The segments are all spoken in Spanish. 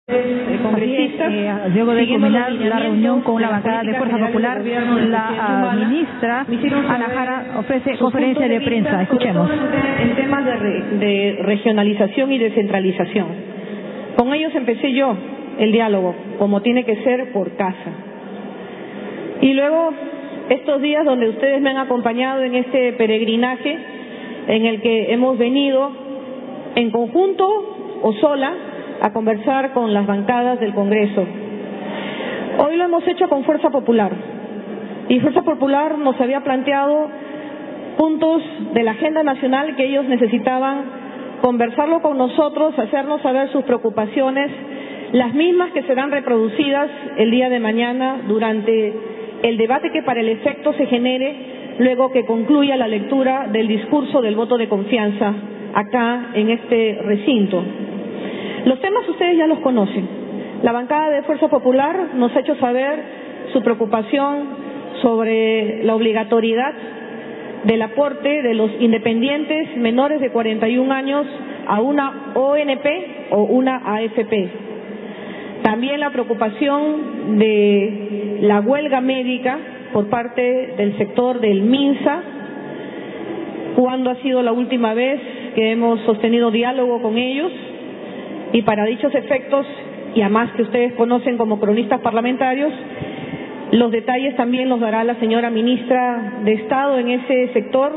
Congresistas, luego de culminar la reunión con la bancada de Fuerza Popular, la ministra Ana Jara ofrece conferencia de prensa. Escuchemos. En temas de regionalización y descentralización. Con ellos empecé yo el diálogo, como tiene que ser por casa. Y luego, estos días donde ustedes me han acompañado en este peregrinaje, en el que hemos venido en conjunto o sola a conversar con las bancadas del Congreso. Hoy lo hemos hecho con Fuerza Popular, y Fuerza Popular nos había planteado puntos de la agenda nacional que ellos necesitaban conversarlo con nosotros, hacernos saber sus preocupaciones, las mismas que serán reproducidas el día de mañana durante el debate que para el efecto se genere luego que concluya la lectura del discurso del voto de confianza acá en este recinto. Los temas ustedes ya los conocen. La bancada de Fuerza Popular nos ha hecho saber su preocupación sobre la obligatoriedad del aporte de los independientes menores de 41 años a una ONP o una AFP. También la preocupación de la huelga médica por parte del sector del MINSA. ¿Cuándo ha sido la última vez que hemos sostenido diálogo con ellos? Y para dichos efectos, y además que ustedes conocen como cronistas parlamentarios, los detalles también los dará la señora ministra de Estado en ese sector,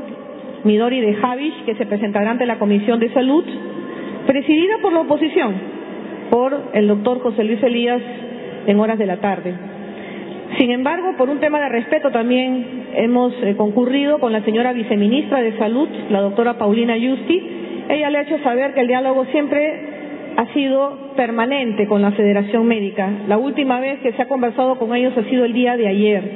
Midori de Javish, que se presentará ante la Comisión de Salud, presidida por la oposición, por el doctor José Luis Elías, en horas de la tarde. Sin embargo, por un tema de respeto también hemos concurrido con la señora viceministra de Salud, la doctora Paulina Yusti. Ella le ha hecho saber que el diálogo siempre ha sido permanente con la Federación Médica. La última vez que se ha conversado con ellos ha sido el día de ayer.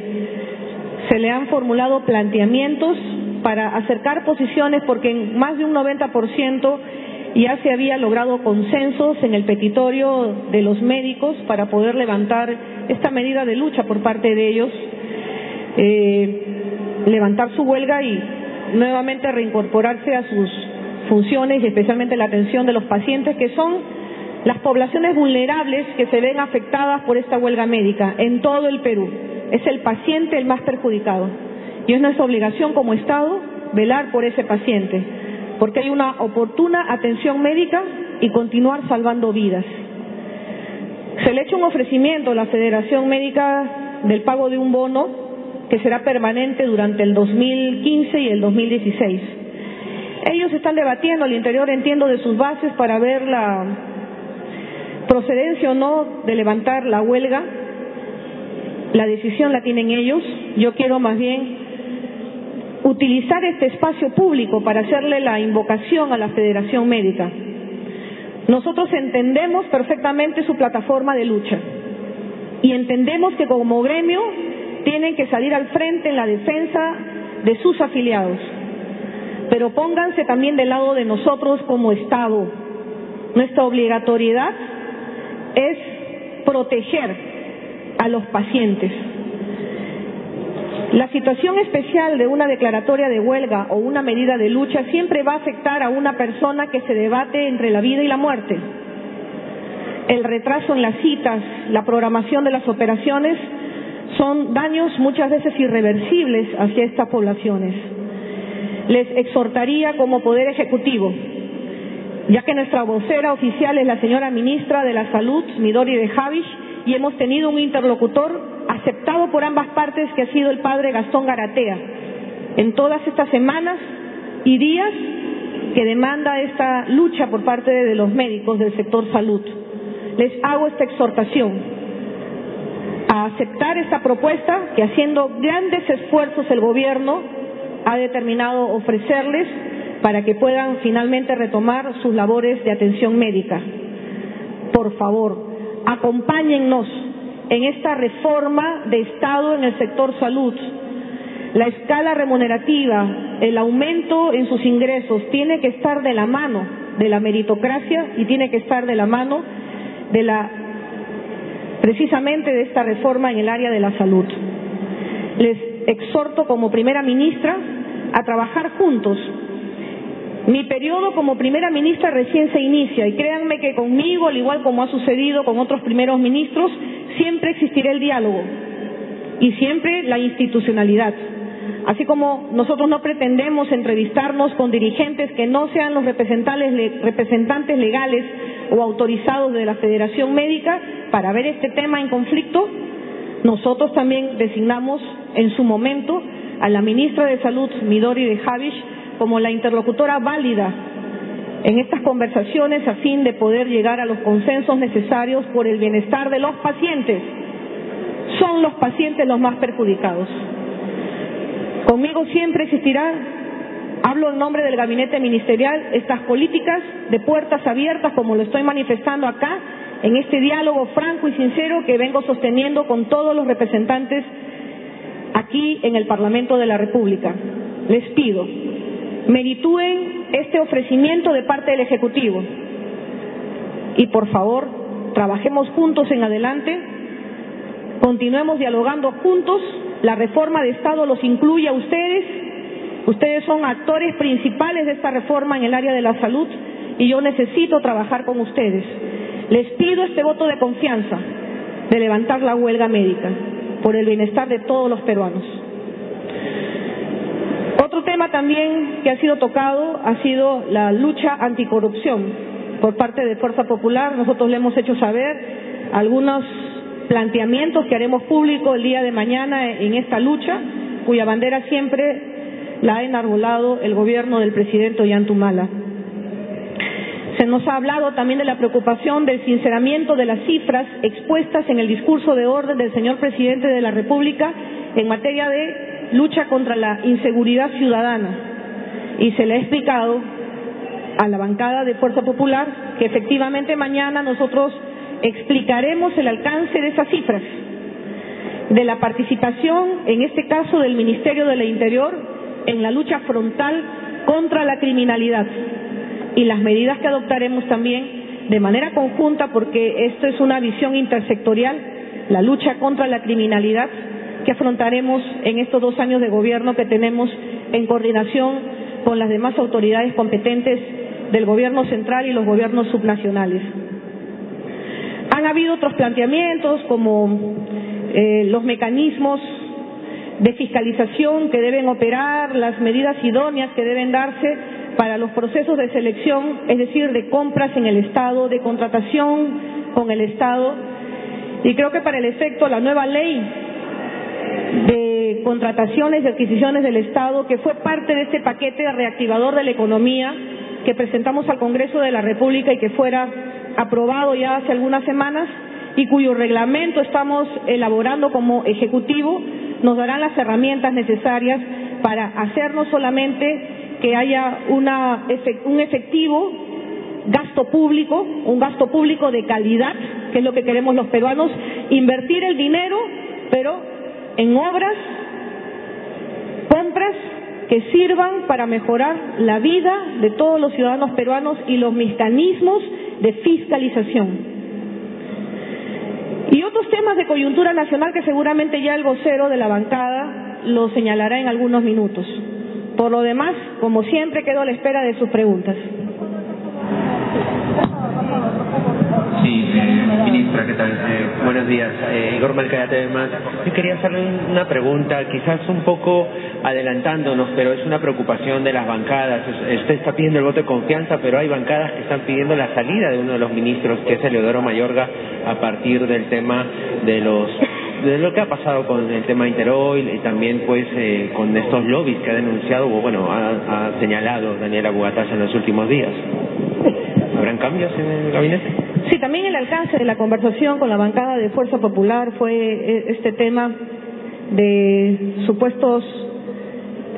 Se le han formulado planteamientos para acercar posiciones porque en más de un 90% ya se había logrado consensos en el petitorio de los médicos para poder levantar esta medida de lucha por parte de ellos, levantar su huelga y nuevamente reincorporarse a sus funciones y especialmente la atención de los pacientes, que son las poblaciones vulnerables que se ven afectadas por esta huelga médica en todo el Perú. Es el paciente el más perjudicado y es nuestra obligación como Estado velar por ese paciente, porque hay una oportuna atención médica y continuar salvando vidas. Se le ha hecho un ofrecimiento a la Federación Médica del pago de un bono que será permanente durante el 2015 y el 2016. Ellos están debatiendo al interior, entiendo, de sus bases para ver la procedencia o no de levantar la huelga. La decisión la tienen ellos. Yo quiero más bien utilizar este espacio público para hacerle la invocación a la Federación Médica. Nosotros entendemos perfectamente su plataforma de lucha y entendemos que como gremio tienen que salir al frente en la defensa de sus afiliados. Pero pónganse también del lado de nosotros como Estado. Nuestra obligatoriedad es proteger a los pacientes. La situación especial de una declaratoria de huelga o una medida de lucha siempre va a afectar a una persona que se debate entre la vida y la muerte. El retraso en las citas, la programación de las operaciones son daños muchas veces irreversibles hacia estas poblaciones. Les exhortaría como Poder Ejecutivo, ya que nuestra vocera oficial es la señora ministra de la Salud, Midori de Javish, y hemos tenido un interlocutor aceptado por ambas partes que ha sido el padre Gastón Garatea, en todas estas semanas y días que demanda esta lucha por parte de los médicos del sector salud. Les hago esta exhortación a aceptar esta propuesta que, haciendo grandes esfuerzos, el gobierno ha determinado ofrecerles para que puedan finalmente retomar sus labores de atención médica. Por favor, acompáñennos en esta reforma de Estado en el sector salud. La escala remunerativa, el aumento en sus ingresos tiene que estar de la mano de la meritocracia y tiene que estar de la mano de precisamente de esta reforma en el área de la salud. Les exhorto como primera ministra a trabajar juntos. Mi periodo como primera ministra recién se inicia y créanme que conmigo, al igual como ha sucedido con otros primeros ministros, siempre existirá el diálogo y siempre la institucionalidad. Así como nosotros no pretendemos entrevistarnos con dirigentes que no sean los representantes legales o autorizados de la Federación Médica para ver este tema en conflicto, nosotros también designamos en su momento a la ministra de Salud, Midori de Javish, como la interlocutora válida en estas conversaciones a fin de poder llegar a los consensos necesarios por el bienestar de los pacientes. Son los pacientes los más perjudicados. Conmigo siempre existirá, hablo en nombre del gabinete ministerial, estas políticas de puertas abiertas, como lo estoy manifestando acá, en este diálogo franco y sincero que vengo sosteniendo con todos los representantes aquí en el Parlamento de la República. Les pido, meritúen este ofrecimiento de parte del Ejecutivo y, por favor, trabajemos juntos en adelante, continuemos dialogando juntos. La reforma de Estado los incluye a ustedes. Ustedes son actores principales de esta reforma en el área de la salud y yo necesito trabajar con ustedes. Les pido este voto de confianza de levantar la huelga médica por el bienestar de todos los peruanos. Otro tema también que ha sido tocado ha sido la lucha anticorrupción por parte de Fuerza Popular. Nosotros le hemos hecho saber algunos planteamientos que haremos público el día de mañana en esta lucha, cuya bandera siempre la ha enarbolado el gobierno del presidente Ollanta. Se nos ha hablado también de la preocupación del sinceramiento de las cifras expuestas en el discurso de orden del señor presidente de la República en materia de lucha contra la inseguridad ciudadana. Y se le ha explicado a la bancada de Fuerza Popular que efectivamente mañana nosotros explicaremos el alcance de esas cifras, de la participación, en este caso del Ministerio del Interior, en la lucha frontal contra la criminalidad y las medidas que adoptaremos también de manera conjunta, porque esto es una visión intersectorial, la lucha contra la criminalidad que afrontaremos en estos 2 años de gobierno que tenemos en coordinación con las demás autoridades competentes del gobierno central y los gobiernos subnacionales. Han habido otros planteamientos como los mecanismos de fiscalización que deben operar, las medidas idóneas que deben darse para los procesos de selección, es decir, de compras en el Estado, de contratación con el Estado. Y creo que para el efecto la nueva ley de contrataciones y adquisiciones del Estado, que fue parte de este paquete reactivador de la economía que presentamos al Congreso de la República y que fuera aprobado ya hace algunas semanas y cuyo reglamento estamos elaborando como Ejecutivo, nos darán las herramientas necesarias para hacer no solamente que haya un efectivo gasto público, un gasto público de calidad, que es lo que queremos los peruanos, invertir el dinero, pero en obras, compras que sirvan para mejorar la vida de todos los ciudadanos peruanos y los mecanismos de fiscalización. Y otros temas de coyuntura nacional que seguramente ya el vocero de la bancada lo señalará en algunos minutos. Por lo demás, como siempre, quedo a la espera de sus preguntas. Sí, ministra, ¿qué tal? Buenos días. Igor Malcayate, además. Yo quería hacerle una pregunta, quizás un poco adelantándonos, pero es una preocupación de las bancadas. Usted está pidiendo el voto de confianza, pero hay bancadas que están pidiendo la salida de uno de los ministros, que es Eleodoro Mayorga, a partir del tema de lo que ha pasado con el tema Interoil y también pues con estos lobbies que ha denunciado, o bueno, ha señalado Daniela Bugatalla en los últimos días. ¿Habrán cambios en el gabinete? Sí, también el alcance de la conversación con la bancada de Fuerza Popular fue este tema de supuestos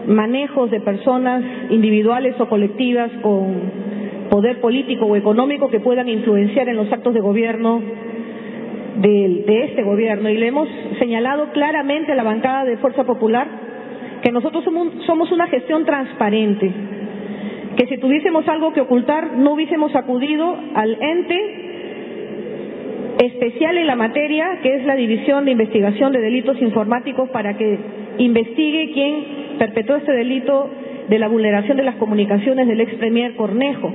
manejos de personas individuales o colectivas con poder político o económico que puedan influenciar en los actos de gobierno de este gobierno. Y le hemos señalado claramente a la bancada de Fuerza Popular que nosotros somos una gestión transparente, que si tuviésemos algo que ocultar no hubiésemos acudido al ente especial en la materia, que es la División de Investigación de Delitos Informáticos, para que investigue quién perpetró este delito de la vulneración de las comunicaciones del ex premier Cornejo,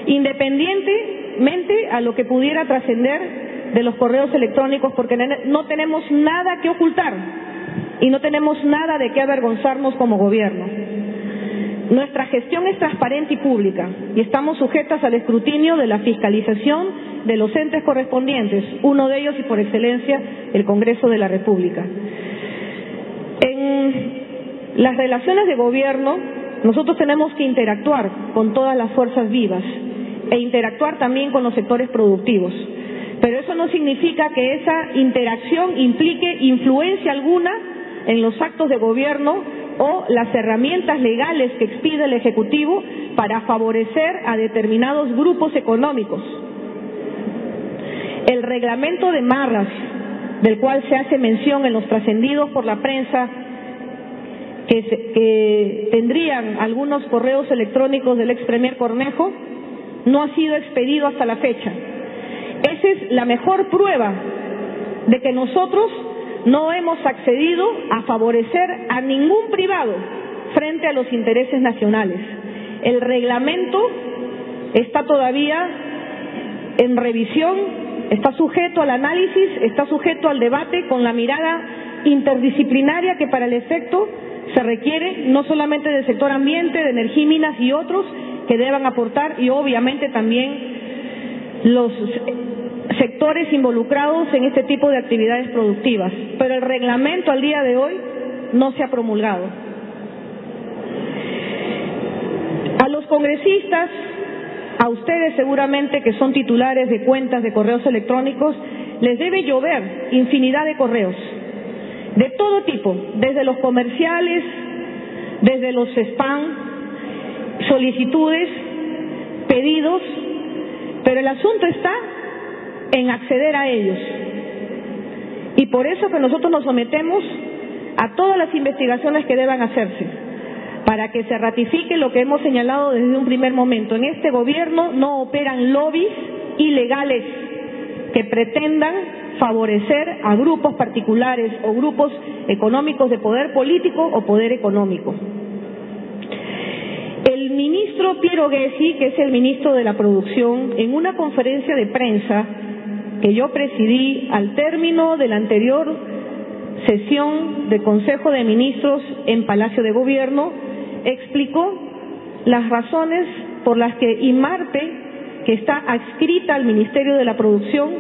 independientemente a lo que pudiera trascender de los correos electrónicos, porque no tenemos nada que ocultar y no tenemos nada de qué avergonzarnos como gobierno. Nuestra gestión es transparente y pública y estamos sujetas al escrutinio de la fiscalización de los entes correspondientes, uno de ellos y por excelencia el Congreso de la República. En las relaciones de gobierno nosotros tenemos que interactuar con todas las fuerzas vivas e interactuar también con los sectores productivos, pero eso no significa que esa interacción implique influencia alguna en los actos de gobierno o las herramientas legales que expide el Ejecutivo para favorecer a determinados grupos económicos. El reglamento de Marras, del cual se hace mención en los trascendidos por la prensa, que tendrían algunos correos electrónicos del ex premier Cornejo, no ha sido expedido hasta la fecha. Esa es la mejor prueba de que nosotros no hemos accedido a favorecer a ningún privado frente a los intereses nacionales. El reglamento está todavía en revisión, está sujeto al análisis, está sujeto al debate con la mirada interdisciplinaria que para el efecto se requiere, no solamente del sector ambiente, de energía y minas y otros que deban aportar, y obviamente también los sectores involucrados en este tipo de actividades productivas. Pero el reglamento al día de hoy no se ha promulgado. A los congresistas, a ustedes seguramente que son titulares de cuentas de correos electrónicos, les debe llover infinidad de correos, de todo tipo, desde los comerciales, desde los spam, solicitudes, pedidos, pero el asunto está en acceder a ellos. Y por eso que nosotros nos sometemos a todas las investigaciones que deban hacerse, para que se ratifique lo que hemos señalado desde un primer momento. En este gobierno no operan lobbies ilegales que pretendan favorecer a grupos particulares o grupos económicos de poder político o poder económico. El ministro Piero Gessi, que es el ministro de la Producción, en una conferencia de prensa que yo presidí al término de la anterior sesión del Consejo de Ministros en Palacio de Gobierno, explicó las razones por las que IMARPE, que está adscrita al Ministerio de la Producción,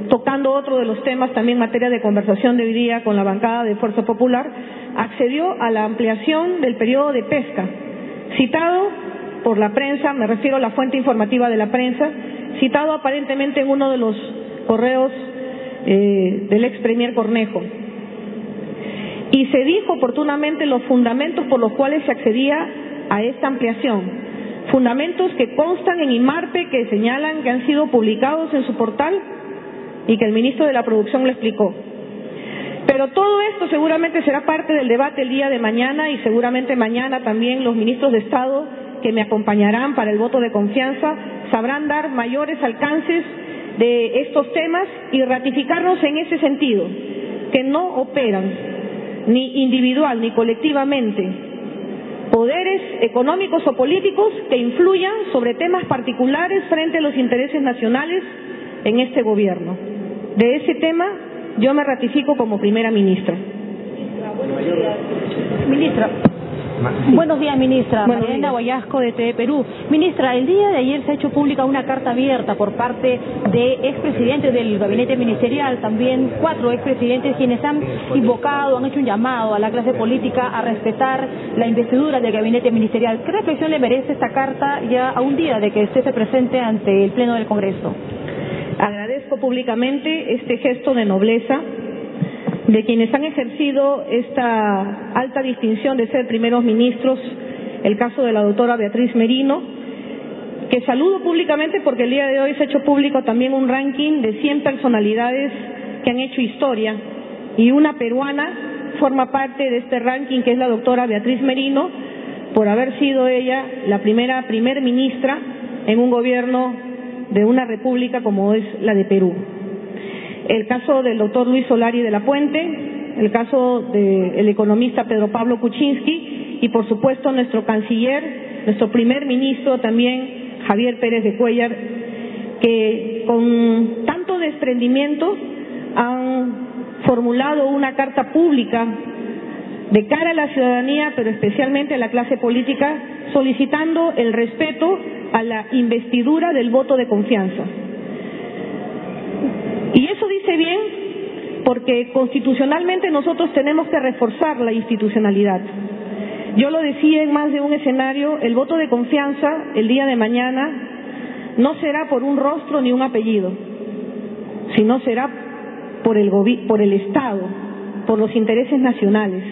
tocando otro de los temas también materia de conversación de hoy día con la bancada de Fuerza Popular, accedió a la ampliación del periodo de pesca, citado por la prensa, me refiero a la fuente informativa de la prensa, citado aparentemente en uno de los correos del ex premier Cornejo. Y se dijo oportunamente los fundamentos por los cuales se accedía a esta ampliación, fundamentos que constan en IMARPE, que señalan que han sido publicados en su portal y que el ministro de la Producción lo explicó. Pero todo esto seguramente será parte del debate el día de mañana, y seguramente mañana también los ministros de Estado que me acompañarán para el voto de confianza sabrán dar mayores alcances de estos temas y ratificarnos en ese sentido, que no operan ni individual ni colectivamente poderes económicos o políticos que influyan sobre temas particulares frente a los intereses nacionales en este gobierno. De ese tema yo me ratifico como primera ministra. Ministra. Buenos días, ministra. Mariana Guayasco, de TV Perú. Ministra, el día de ayer se ha hecho pública una carta abierta por parte de expresidentes del gabinete ministerial, también 4 expresidentes, quienes han invocado, han hecho un llamado a la clase política a respetar la investidura del gabinete ministerial. ¿Qué reflexión le merece esta carta ya a un día de que usted se presente ante el Pleno del Congreso? Agradezco públicamente este gesto de nobleza de quienes han ejercido esta alta distinción de ser primeros ministros, el caso de la doctora Beatriz Merino, que saludo públicamente porque el día de hoy se ha hecho público también un ranking de 100 personalidades que han hecho historia, y una peruana forma parte de este ranking, que es la doctora Beatriz Merino, por haber sido ella la primer ministra en un gobierno de una república como es la de Perú. El caso del doctor Luis Solari de la Puente, el caso del economista Pedro Pablo Kuczynski y por supuesto nuestro canciller, nuestro primer ministro también, Javier Pérez de Cuéllar, que con tanto desprendimiento han formulado una carta pública de cara a la ciudadanía, pero especialmente a la clase política, solicitando el respeto a la investidura del voto de confianza. Y eso dice bien porque constitucionalmente nosotros tenemos que reforzar la institucionalidad. Yo lo decía en más de un escenario, el voto de confianza el día de mañana no será por un rostro ni un apellido, sino será por el Estado, por los intereses nacionales.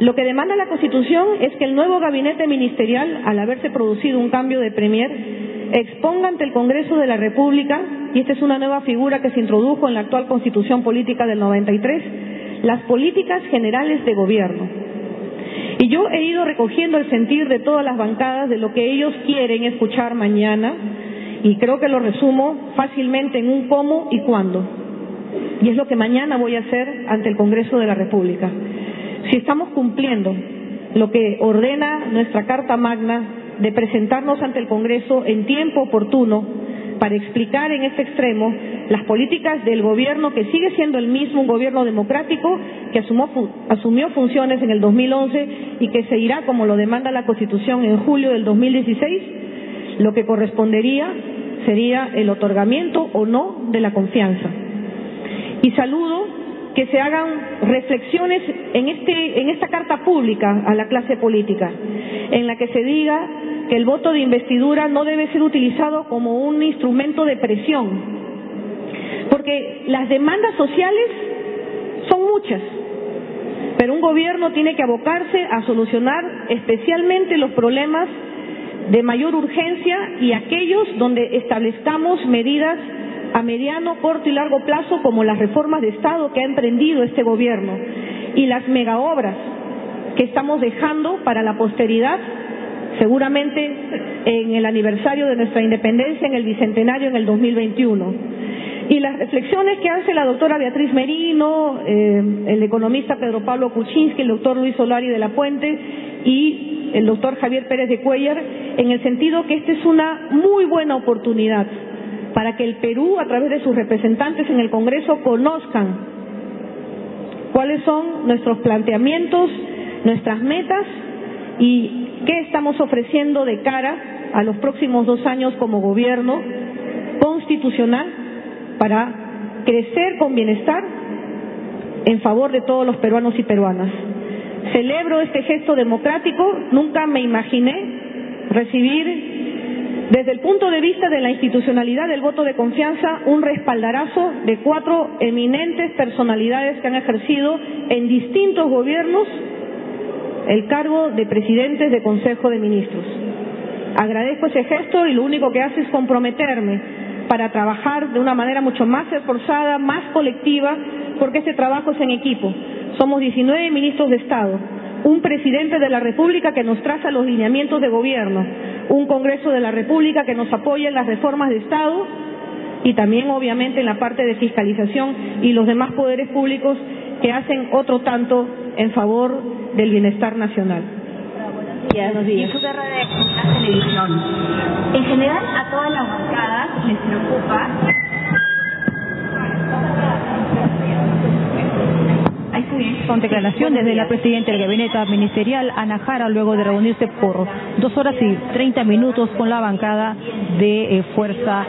Lo que demanda la Constitución es que el nuevo gabinete ministerial, al haberse producido un cambio de premier, exponga ante el Congreso de la República, y esta es una nueva figura que se introdujo en la actual Constitución Política del 93, las políticas generales de gobierno. Y yo he ido recogiendo el sentir de todas las bancadas de lo que ellos quieren escuchar mañana, y creo que lo resumo fácilmente en un cómo y cuándo. Y es lo que mañana voy a hacer ante el Congreso de la República. Si estamos cumpliendo lo que ordena nuestra Carta Magna de presentarnos ante el Congreso en tiempo oportuno para explicar en este extremo las políticas del gobierno que sigue siendo el mismo, un gobierno democrático que asumió funciones en el 2011 y que se irá, como lo demanda la Constitución, en julio del 2016, lo que correspondería sería el otorgamiento o no de la confianza. Y saludo que se hagan reflexiones en esta carta pública a la clase política, en la que se diga que el voto de investidura no debe ser utilizado como un instrumento de presión, porque las demandas sociales son muchas, pero un gobierno tiene que abocarse a solucionar especialmente los problemas de mayor urgencia y aquellos donde establezcamos medidas a mediano, corto y largo plazo, como las reformas de Estado que ha emprendido este gobierno y las megaobras que estamos dejando para la posteridad, seguramente en el aniversario de nuestra independencia, en el bicentenario, en el 2021. Y las reflexiones que hace la doctora Beatriz Merino, el economista Pedro Pablo Kuczynski, el doctor Luis Solari de la Puente y el doctor Javier Pérez de Cuéllar, en el sentido que esta es una muy buena oportunidad para que el Perú, a través de sus representantes en el Congreso, conozcan cuáles son nuestros planteamientos, nuestras metas y qué estamos ofreciendo de cara a los próximos 2 años como gobierno constitucional para crecer con bienestar en favor de todos los peruanos y peruanas. Celebro este gesto democrático. Nunca me imaginé recibir, desde el punto de vista de la institucionalidad del voto de confianza, un respaldarazo de 4 eminentes personalidades que han ejercido en distintos gobiernos el cargo de presidentes de Consejo de Ministros. Agradezco ese gesto y lo único que hace es comprometerme para trabajar de una manera mucho más esforzada, más colectiva, porque este trabajo es en equipo. Somos 19 ministros de Estado, un presidente de la República que nos traza los lineamientos de gobierno, un Congreso de la República que nos apoya en las reformas de Estado y también obviamente en la parte de fiscalización y los demás poderes públicos que hacen otro tanto en favor del bienestar nacional. Buenos días. Y su guerra de la televisión. En general, a todas las bancadas les preocupa. Con declaraciones de la presidenta del gabinete ministerial, Ana Jara, luego de reunirse por 2 horas y 30 minutos con la bancada de Fuerza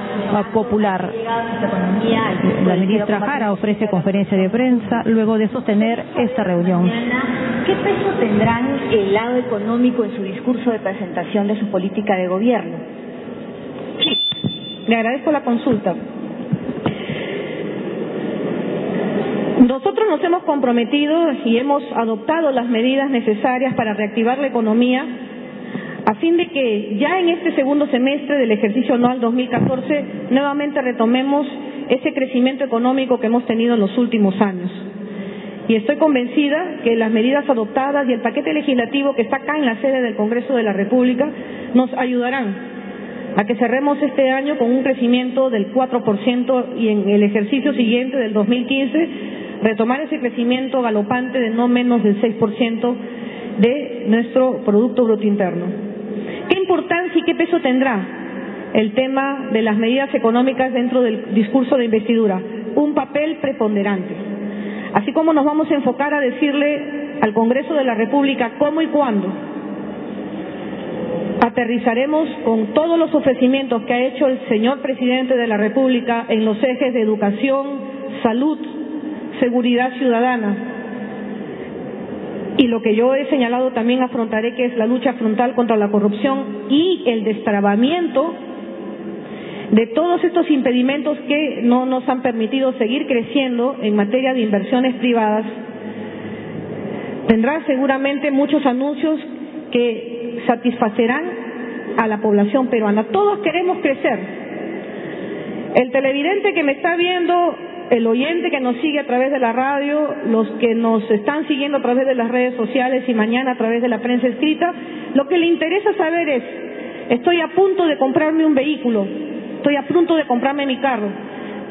Popular. La ministra Jara ofrece conferencia de prensa luego de sostener esta reunión. ¿Qué peso tendrán el lado económico en su discurso de presentación de su política de gobierno? Sí, le agradezco la consulta. Nosotros nos hemos comprometido y hemos adoptado las medidas necesarias para reactivar la economía a fin de que ya en este segundo semestre del ejercicio anual 2014 nuevamente retomemos ese crecimiento económico que hemos tenido en los últimos años. Y estoy convencida que las medidas adoptadas y el paquete legislativo que está acá en la sede del Congreso de la República nos ayudarán a que cerremos este año con un crecimiento del 4% y en el ejercicio siguiente del 2015 retomar ese crecimiento galopante de no menos del 6% de nuestro Producto Bruto Interno. ¿Qué importancia y qué peso tendrá el tema de las medidas económicas dentro del discurso de investidura? Un papel preponderante. Así como nos vamos a enfocar a decirle al Congreso de la República cómo y cuándo aterrizaremos con todos los ofrecimientos que ha hecho el señor Presidente de la República en los ejes de educación, salud, seguridad ciudadana, y lo que yo he señalado también afrontaré, que es la lucha frontal contra la corrupción y el destrabamiento de todos estos impedimentos que no nos han permitido seguir creciendo en materia de inversiones privadas. Tendrá seguramente muchos anuncios que satisfacerán a la población peruana. Todos queremos crecer. El televidente que me está viendo, el oyente que nos sigue a través de la radio, los que nos están siguiendo a través de las redes sociales y mañana a través de la prensa escrita, lo que le interesa saber es: estoy a punto de comprarme un vehículo, estoy a punto de comprarme mi carro.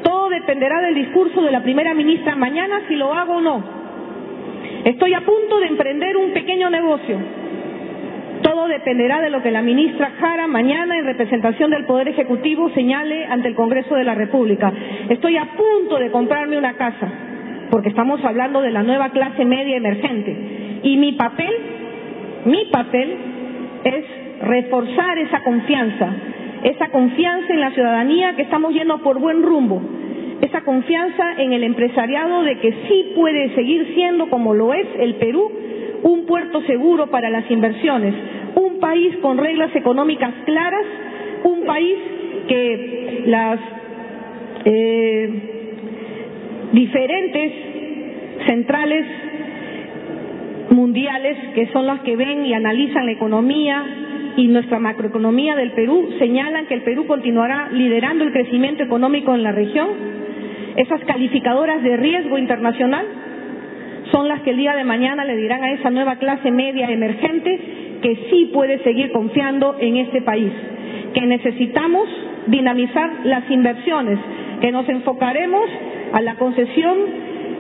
Todo dependerá del discurso de la primera ministra mañana, si lo hago o no. Estoy a punto de emprender un pequeño negocio. Todo dependerá de lo que la ministra Jara mañana, en representación del Poder Ejecutivo, señale ante el Congreso de la República. Estoy a punto de comprarme una casa, porque estamos hablando de la nueva clase media emergente. Y mi papel es reforzar esa confianza en la ciudadanía, que estamos yendo por buen rumbo, esa confianza en el empresariado de que sí puede seguir siendo, como lo es el Perú, un puerto seguro para las inversiones, un país con reglas económicas claras, un país que las diferentes centrales mundiales, que son las que ven y analizan la economía y nuestra macroeconomía del Perú, señalan que el Perú continuará liderando el crecimiento económico en la región. Esas calificadoras de riesgo internacional son las que el día de mañana le dirán a esa nueva clase media emergente que sí puede seguir confiando en este país, que necesitamos dinamizar las inversiones, que nos enfocaremos a la concesión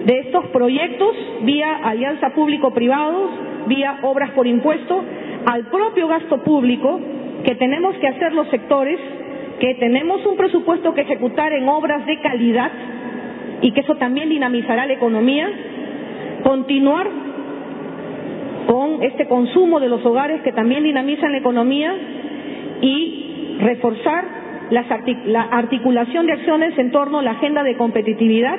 de estos proyectos vía alianza público-privados, vía obras por impuesto, al propio gasto público que tenemos que hacer los sectores, que tenemos un presupuesto que ejecutar en obras de calidad y que eso también dinamizará la economía. Continuar con este consumo de los hogares que también dinamizan la economía y reforzar la articulación de acciones en torno a la agenda de competitividad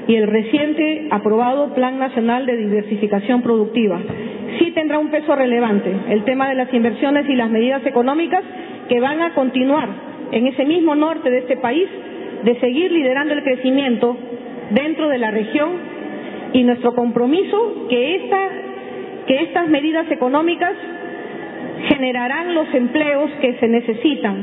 y el reciente aprobado Plan Nacional de Diversificación Productiva. Sí tendrá un peso relevante el tema de las inversiones y las medidas económicas que van a continuar en ese mismo norte de este país, de seguir liderando el crecimiento dentro de la región, y nuestro compromiso que estas medidas económicas generarán los empleos que se necesitan,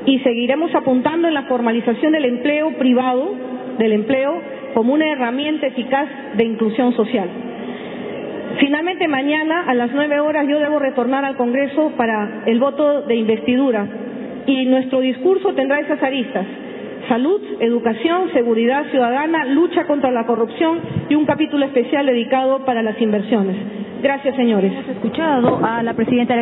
y seguiremos apuntando en la formalización del empleo privado, del empleo como una herramienta eficaz de inclusión social. Finalmente, mañana a las 9 horas yo debo retornar al Congreso para el voto de investidura, y nuestro discurso tendrá esas aristas: salud, educación, seguridad ciudadana, lucha contra la corrupción y un capítulo especial dedicado para las inversiones. Gracias, señores. Hemos escuchado a la presidenta